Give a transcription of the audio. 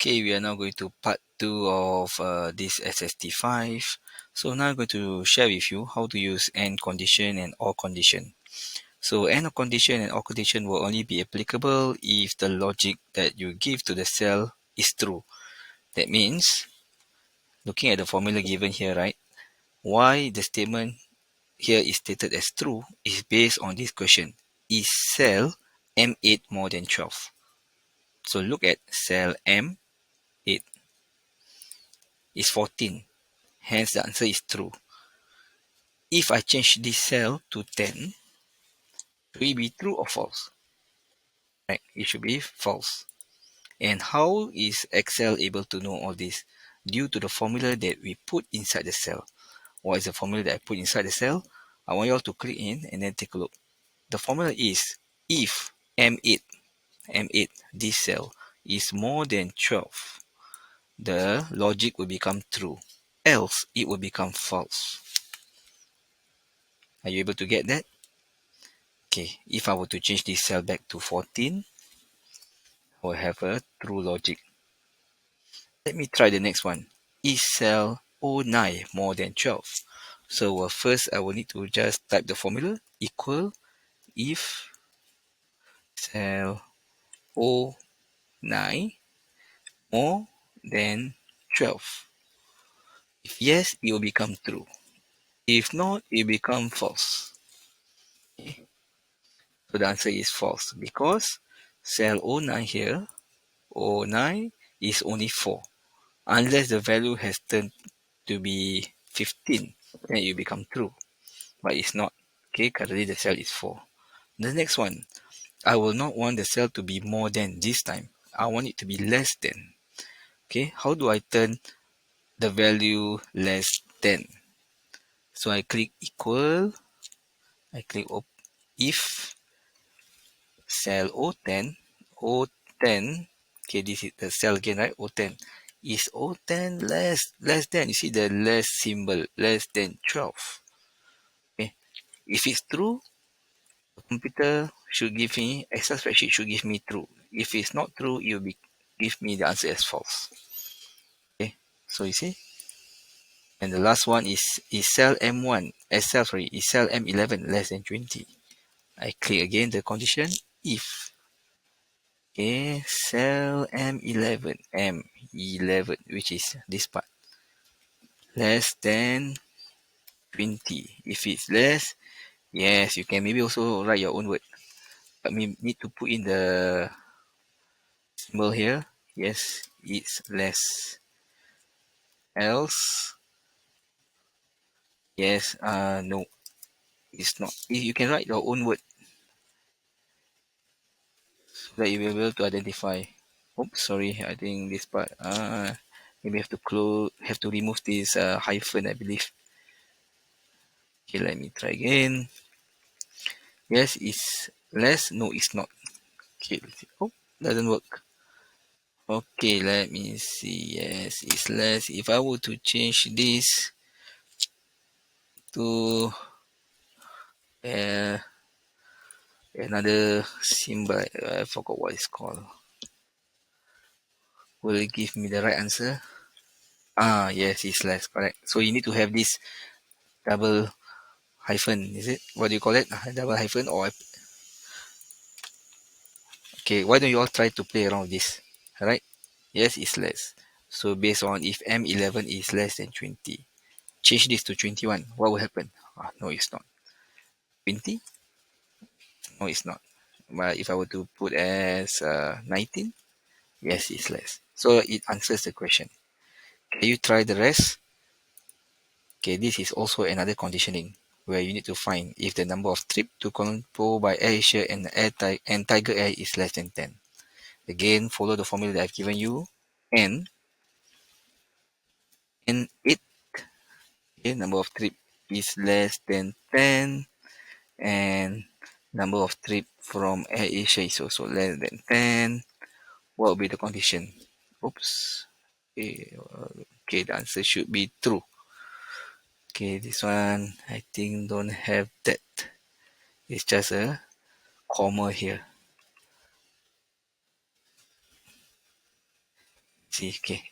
Okay, we are now going to part 2 of this SST5. So now I'm going to share with you how to use AND condition and OR condition. So AND condition and OR condition will only be applicable if the logic that you give to the cell is true. That means, looking at the formula given here, right? Why the statement here is stated as true is based on this question. Is cell M8 more than 12? So look at cell M8 is 14. Hence the answer is true. If I change this cell to 10, should it be true or false? Right, it should be false. And how is Excel able to know all this? Due to the formula that we put inside the cell. What is the formula that I put inside the cell? I want you all to click in and then take a look. The formula is if M8, this cell, is more than 12, the logic will become true. Else, it will become false. Are you able to get that? Okay, if I were to change this cell back to 14, I will have a true logic. Let me try the next one. Is cell O9 more than 12? So first I will need to just type the formula equal if cell O9 more than 12. If yes, it will become true. If not, it will become false. Okay. So the answer is false because cell O9 here, O9 is only 4. Unless the value has turned to be 15, then it will become true. But it's not. Okay, currently the cell is 4. The next one, I will not want the cell to be more than this time. I want it to be less than. Okay, how do I turn the value less than? So I click equal, I click if cell O10, okay, this is the cell again, right? O10 is O10 less than, you see the less symbol, less than 12. Okay, if it's true, the computer should give me, Excel spreadsheet should give me true. If it's not true, it will give me the answer as false. Okay, so you see, and the last one is cell M1, is cell M11 less than 20. I click again the condition if. Okay, cell M11, which is this part, less than 20. If it's less, yes, you can maybe also write your own word. But we need to put in the symbol here. Yes, it's less. Else, yes, no, it's not. You can write your own word so that you will be able to identify. Oops, sorry, I think this part, maybe have to remove this hyphen, I believe. Okay, let me try again. Yes, it's less. No, it's not. Okay, let's see. Oh, doesn't work. Okay, let me see. Yes, it's less. If I were to change this to uh, another symbol, I forgot what it's called. Will it give me the right answer? Ah, yes, it's less. Correct. So you need to have this double hyphen. Is it? What do you call it? Double hyphen or okay? Why don't you all try to play around with this? All right. Yes, it's less. So based on if M11 is less than 20, change this to 21. What will happen? No, it's not. 20? No, it's not. But if I were to put as 19, yes, it's less. So it answers the question. Can you try the rest? Okay, this is also another conditioning where you need to find if the number of trips to Kuala Lumpur by AirAsia and Tiger Air is less than 10. Again, follow the formula that I've given you. And it, okay, number of trips is less than 10, and number of trip from AirAsia is also less than 10. What will be the condition? Oops. Okay, the answer should be true. Okay, this one I think don't have that. It's just a comma here. See, okay.